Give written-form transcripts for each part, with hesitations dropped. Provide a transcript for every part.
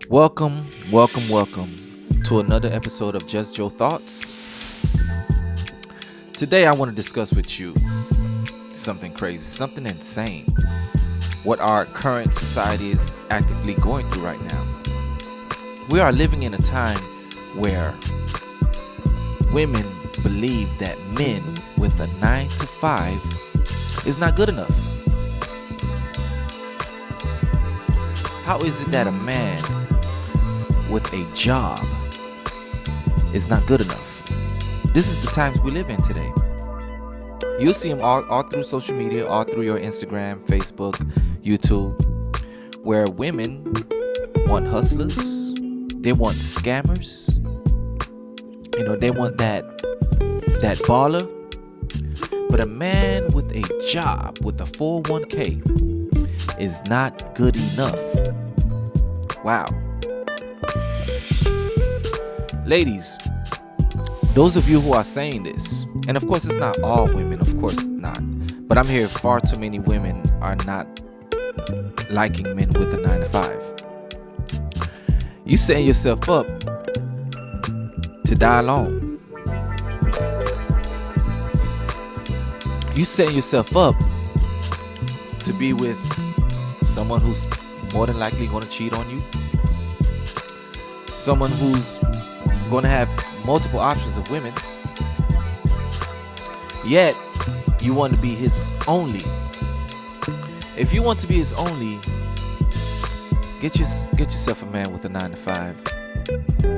Welcome, welcome to another episode of Just Joe Thoughts. Today, I want to discuss with you something crazy, something insane. What our current society is actively going through right now. We are living in a time where women believe that men with a 9 to 5 is not good enough. How is it that a man with a job is not good enough? This is the times we live in today. You'll see them all through social media, all through your Instagram, Facebook, YouTube, where women want hustlers, they want scammers, they want that baller. But a man with a job, with a 401k, is not good enough. Wow. Ladies, those of you who are saying this, and of course it's not all women, of course not, but I'm hearing far too many women are not liking men with a 9 to 5. You setting yourself up to die alone. You setting yourself up to be with someone who's more than likely going to cheat on you, someone who's going to have multiple options of women, yet you want to be his only. If you want to be his only, get yourself a man with a 9 to 5.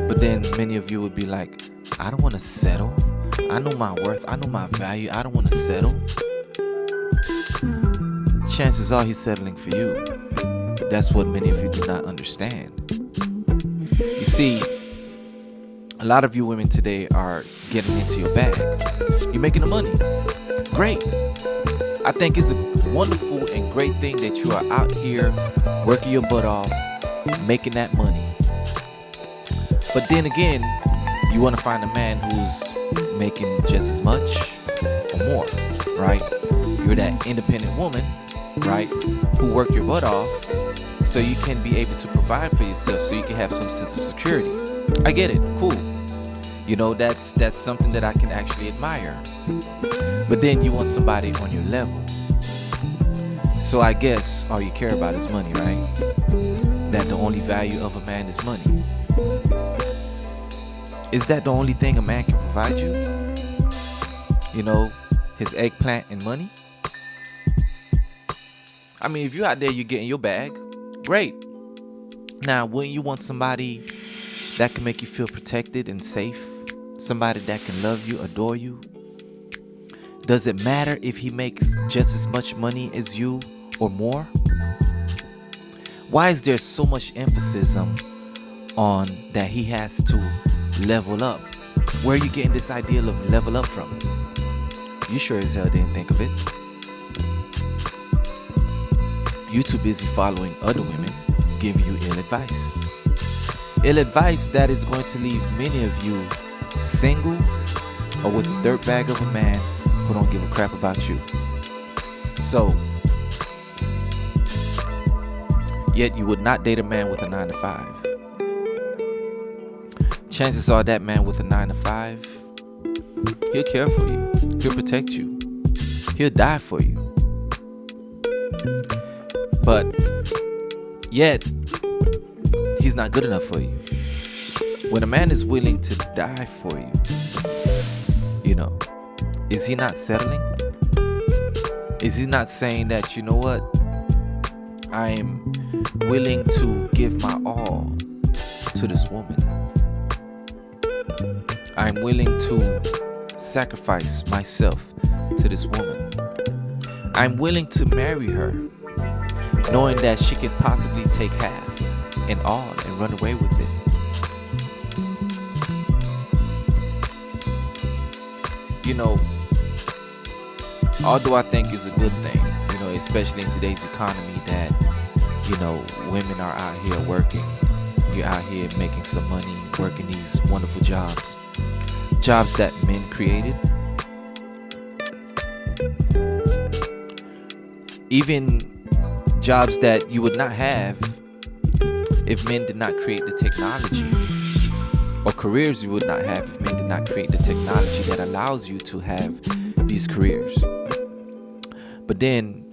But then many of you would be like, I don't want to settle. I know my worth. I know my value. I don't want to settle. Chances are he's settling for you. That's what many of you do not understand. You see, a lot of you women today are getting into your bag. You're making the money. Great. I think it's a wonderful and great thing that you are out here working your butt off, making that money. But then again, you want to find a man who's making just as much or more, right? You're that independent woman, right, who worked your butt off so you can be able to provide for yourself, so you can have some sense of security. I get it. Cool. That's something that I can actually admire. But then you want somebody on your level. So I guess all you care about is money, right? That the only value of a man is money. Is that the only thing a man can provide you? His eggplant and money? I mean, if you're out there, you're getting your bag. Great. Now, wouldn't you want somebody that can make you feel protected and safe? Somebody that can love you, adore you? Does it matter if he makes just as much money as you or more? Why is there so much emphasis on that he has to level up? Where are you getting this idea of level up from? You sure as hell didn't think of it. You too busy following other women giving you ill advice. Ill advice that is going to leave many of you single or with a dirtbag of a man who don't give a crap about you. So, yet you would not date a man with a 9 to 5. Chances are that man with a 9 to 5, he'll care for you. He'll protect you. He'll die for you. But yet, he's not good enough for you. When a man is willing to die for you, is he not settling? Is he not saying that, you know what? I am willing to give my all to this woman. I'm willing to sacrifice myself to this woman. I'm willing to marry her, knowing that she can possibly take half and all and run away with it. Although I think it's a good thing, especially in today's economy that, women are out here working. You're out here making some money, working these wonderful jobs that men created. Even jobs that you would not have if men did not create the technology, or careers you would not have if men did not create the technology that allows you to have these careers. But then,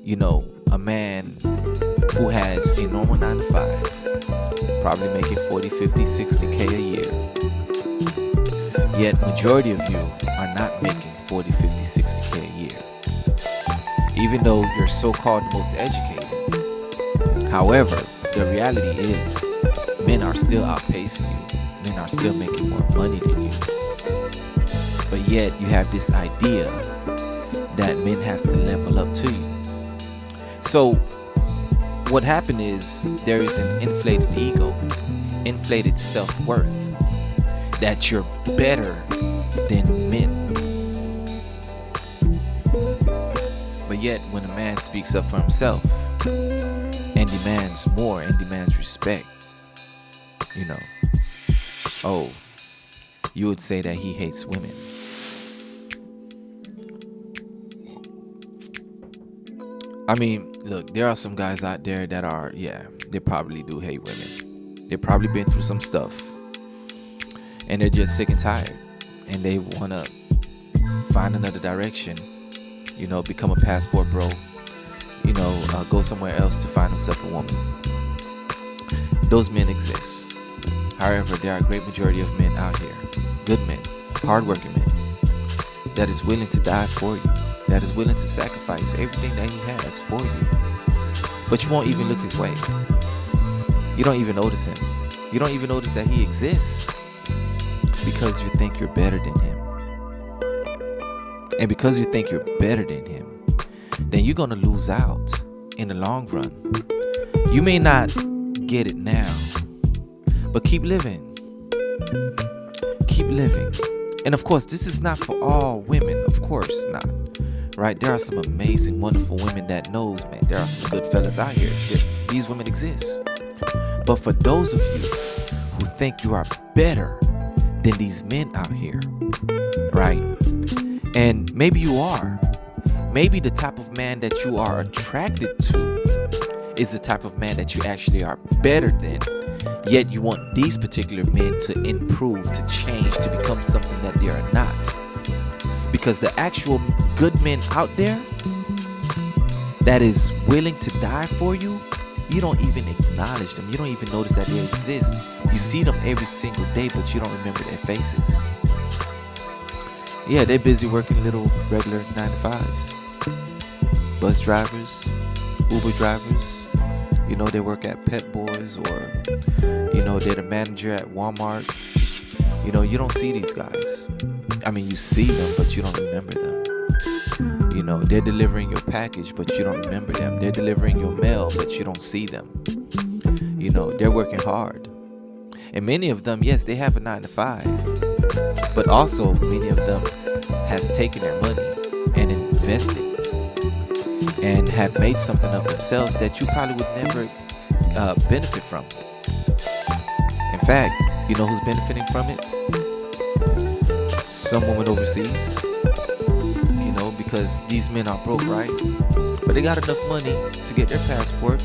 a man who has a normal 9 to 5, probably making 40, 50, 60K a year, yet majority of you are not making 40, 50, 60K a year, even though you're so-called the most educated. However, the reality is men are still outpacing you. Men are still making more money than you. But yet you have this idea that men has to level up to you. So what happened is there is an inflated ego, inflated self-worth, that you're better than men. But yet when a man speaks up for himself and demands more and demands respect, you would say that he hates women. I mean, look, there are some guys out there that are, they probably do hate women. They've probably been through some stuff and they're just sick and tired and they want to find another direction, become a passport bro, go somewhere else to find himself a woman. Those men exist. However, there are a great majority of men out here, good men, hardworking men, that is willing to die for you, that is willing to sacrifice everything that he has for you. But you won't even look his way. You don't even notice him. You don't even notice that he exists because you think you're better than him. And because you think you're better than him, then you're going to lose out in the long run. You may not get it now, but keep living. Keep living. And of course, this is not for all women. Of course not. Right? There are some amazing, wonderful women that knows, man. There are some good fellas out here. These women exist. But for those of you who think you are better than these men out here, right? And maybe you are. Maybe the type of man that you are attracted to is the type of man that you actually are better than. Yet you want these particular men to improve, to change, to become something that they are not. Because the actual good men out there that is willing to die for you, you don't even acknowledge them. You don't even notice that they exist. You see them every single day, but you don't remember their faces. Yeah, they're busy working little regular 9 to 5s. Bus drivers, Uber drivers, they work at Pet Boys, or they're the manager at Walmart. You don't see these guys. I mean, you see them, but you don't remember them. They're delivering your package, but you don't remember them. They're delivering your mail, but you don't see them. They're working hard. And many of them, yes, they have a 9 to 5, but also many of them has taken their money and invested and have made something of themselves that you probably would never benefit from. In fact, who's benefiting from it? Some woman overseas, because these men are broke, right? But they got enough money to get their passport,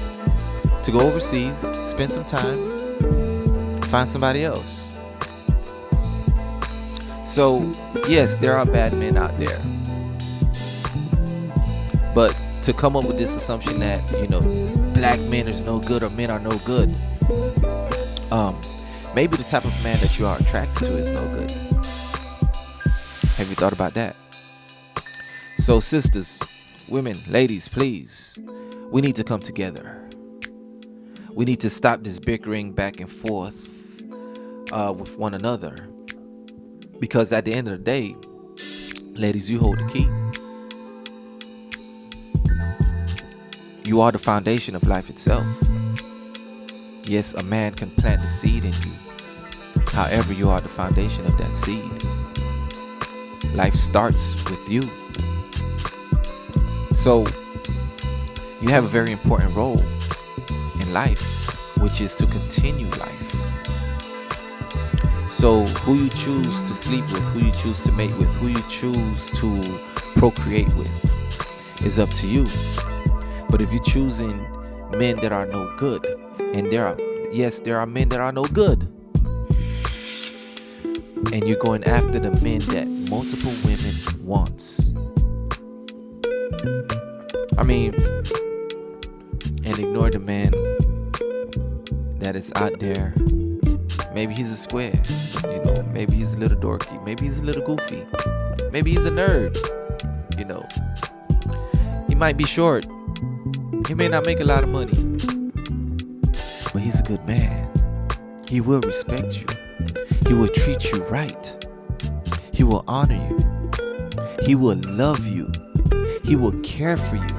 to go overseas, spend some time, find somebody else. So, yes, there are bad men out there. But to come up with this assumption that, black men is no good or men are no good, maybe the type of man that you are attracted to is no good. Have you thought about that? So sisters, women, ladies, please, we need to come together. We need to stop this bickering back and forth with one another. Because at the end of the day, ladies, you hold the key. You are the foundation of life itself. Yes, a man can plant the seed in you. However, you are the foundation of that seed. Life starts with you. So, you have a very important role in life, which is to continue life. So, who you choose to sleep with, who you choose to mate with, who you choose to procreate with is up to you. But if you're choosing men that are no good, and yes, there are men that are no good. And you're going after the men that multiple women wants. I mean, and ignore the man that is out there. Maybe he's a square, you know, maybe he's a little dorky, maybe he's a little goofy, maybe he's a nerd, you know. He might be short, he may not make a lot of money, but he's a good man. He will respect you. He will treat you right. He will honor you. He will love you. He will care for you.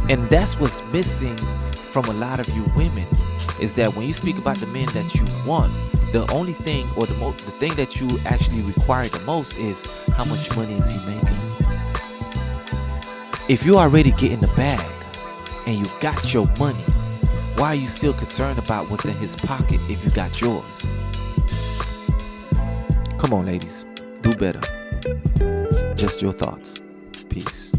And that's what's missing from a lot of you women, is that when you speak about the men that you want, the only thing, or the thing that you actually require the most is how much money is he making. If you already get in the bag and you got your money, why are you still concerned about what's in his pocket if you got yours? Come on, ladies, do better. Just your thoughts. Peace.